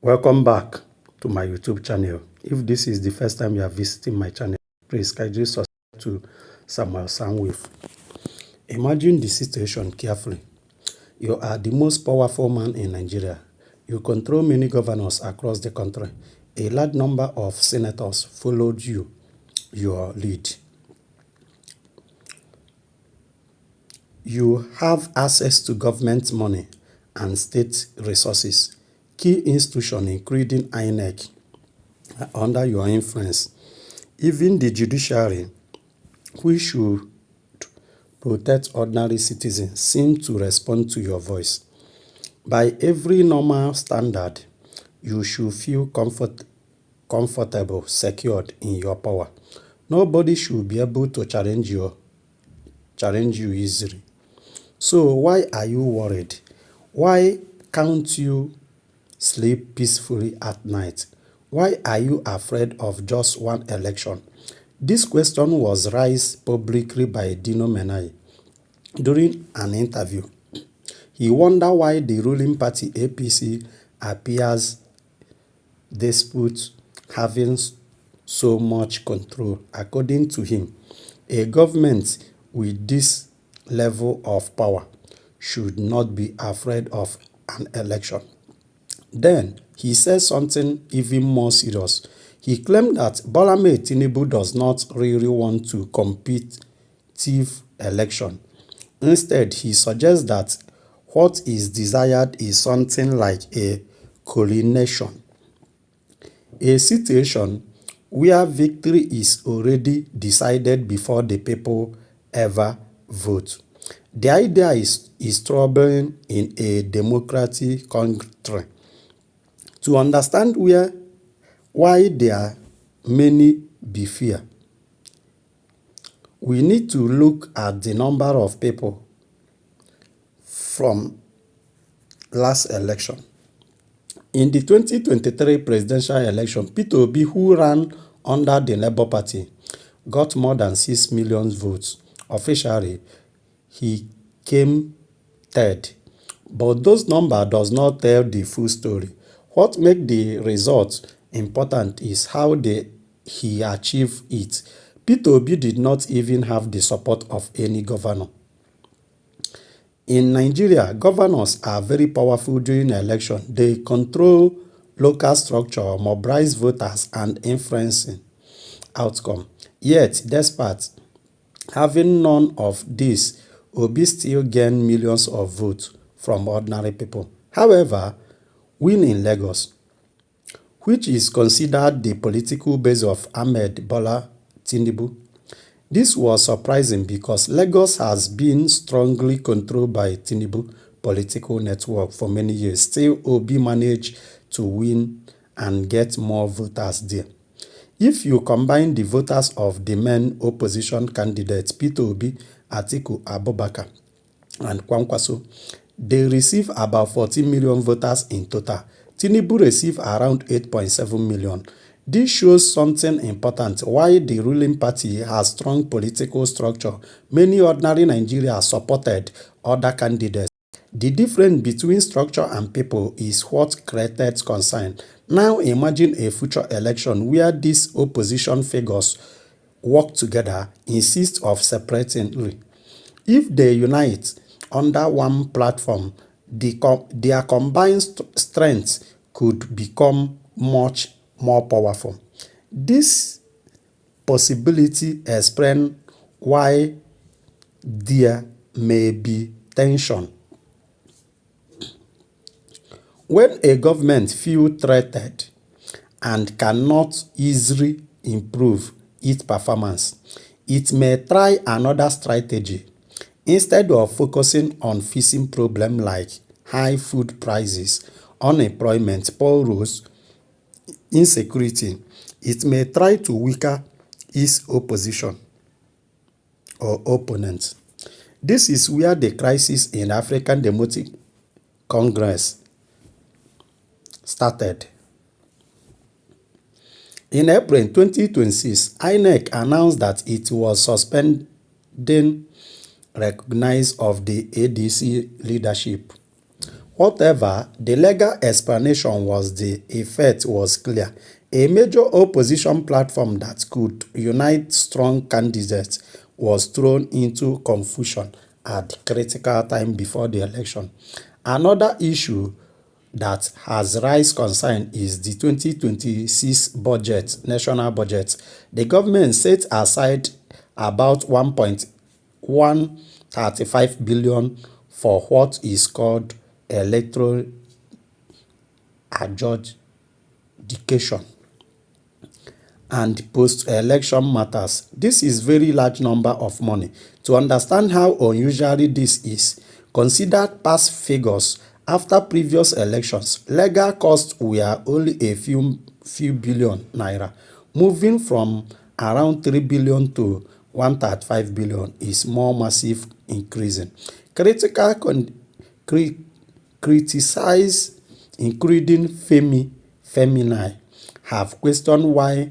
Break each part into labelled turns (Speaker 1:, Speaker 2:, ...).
Speaker 1: Welcome back to my YouTube channel. If this is the first time you are visiting my channel, please kindly subscribe to Samuel Soundwave. Imagine the situation carefully. You are the most powerful man in Nigeria. You control many governors across the country. A large number of senators followed your lead. You have access to government money and state resources. Key institutions, including INEC, are under your influence. Even the judiciary, which should protect ordinary citizens, seems to respond to your voice. By every normal standard, you should feel comfortable, secured in your power. Nobody should be able to challenge you easily. So why are you worried? Why can't you sleep peacefully at night? Why are you afraid of just one election? This question was raised publicly by Dino Menai during an interview. He wondered why the ruling party APC appears desperate, having so much control. According to him, a government with this level of power should not be afraid of an election. Then he said something even more serious. He claimed that Tinubu does not really want to competitive election. Instead, he suggests that what is desired is something like a coronation, a situation where victory is already decided before the people ever vote. The idea is troubling in a democratic country. To understand why there may be fear, we need to look at the number of people from last election. In the 2023 presidential election, Peter Obi, who ran under the Labour Party, got more than 6 million votes. Officially, he came third. But those numbers does not tell the full story. What makes the result important is how he achieved it. Peter Obi did not even have the support of any governor. In Nigeria, governors are very powerful during election. They control local structure, mobilize voters, and influencing outcome. Yet, despite having none of this, Obi still gained millions of votes from ordinary people. However, win in Lagos, which is considered the political base of Ahmed Bola Tinubu. This was surprising because Lagos has been strongly controlled by Tinubu political network for many years. Still, Obi managed to win and get more voters there. If you combine the voters of the main opposition candidates, Peter Obi, Atiku Abubakar, and Kwankwaso, they receive about 14 million voters in total. Tinubu received around 8.7 million. This shows something important. Why the ruling party has strong political structure. Many ordinary Nigerians supported other candidates. The difference between structure and people is what created concern. Now imagine a future election where these opposition figures work together, insist of separating. If they unite under one platform, their combined strength could become much more powerful. This possibility explains why there may be tension. When a government feels threatened and cannot easily improve its performance, it may try another strategy. Instead of focusing on fixing problems like high food prices, unemployment, poor roads, insecurity, it may try to weaken its opposition or opponents. This is where the crisis in African Democratic Congress started. In April 2026, INEC announced that it was suspending recognition of the ADC leadership. Whatever the legal explanation was, the effect was clear. A major opposition platform that could unite strong candidates was thrown into confusion at the critical time before the election. Another issue that has raised concern is the 2026 budget, national budget. The government set aside about 1.135 billion for what is called electoral adjudication and post-election matters. This is very large number of money. To understand how unusual this is, consider past figures. After previous elections, legal costs were only a few billion naira. Moving from around 3 billion to 135 billion is more massive increasing. Criticize, including Femini, have questioned why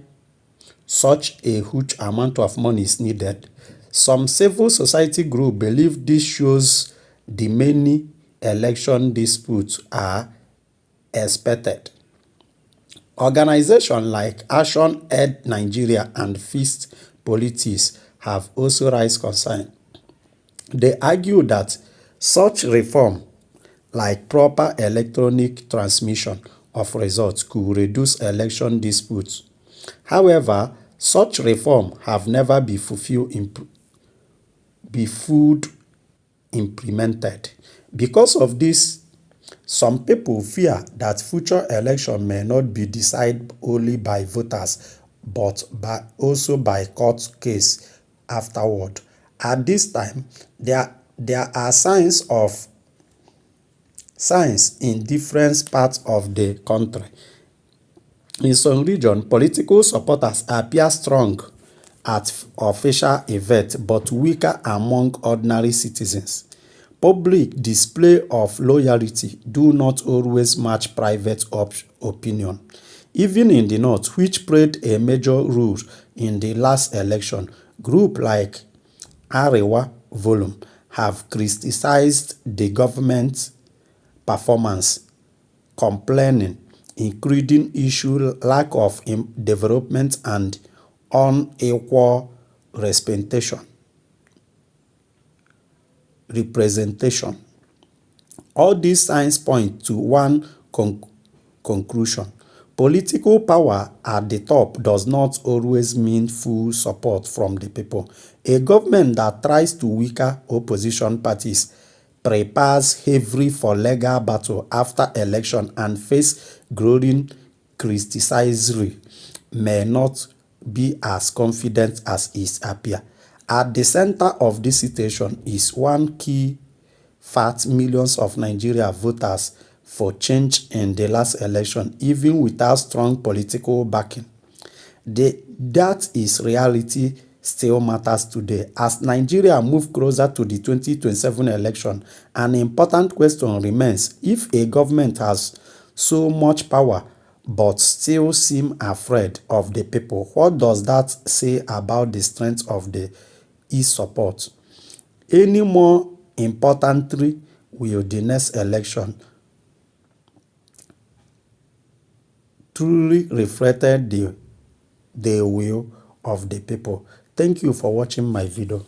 Speaker 1: such a huge amount of money is needed. Some civil society groups believe this shows the many election disputes are expected. Organizations like Action Aid Nigeria and Fist Politics have also raised concern. They argue that such reform, like proper electronic transmission of results, could reduce election disputes. However, such reform have never been fully implemented. Because of this, some people fear that future election may not be decided only by voters, but also by court case afterward. At this time, there are signs in different parts of the country. In some regions, political supporters appear strong at official events but weaker among ordinary citizens. Public display of loyalty do not always match private opinion. Even in the North, which played a major role in the last election, groups like Arewa Volume have criticized the government's performance, complaining, including issue lack of development and unequal representation. All these signs point to one conclusion. Political power at the top does not always mean full support from the people. A government that tries to weaken opposition parties prepares heavily for legal battle after election and face growing criticism may not be as confident as it appears. At the center of this situation is one key fact: millions of Nigerian voters for change in the last election, even without strong political backing. That is reality still matters today. As Nigeria moves closer to the 2027 election, an important question remains: if a government has so much power but still seem afraid of the people, what does that say about the strength of its support? Any more importantly, will the next election truly reflect the will of the people? Thank you for watching my video.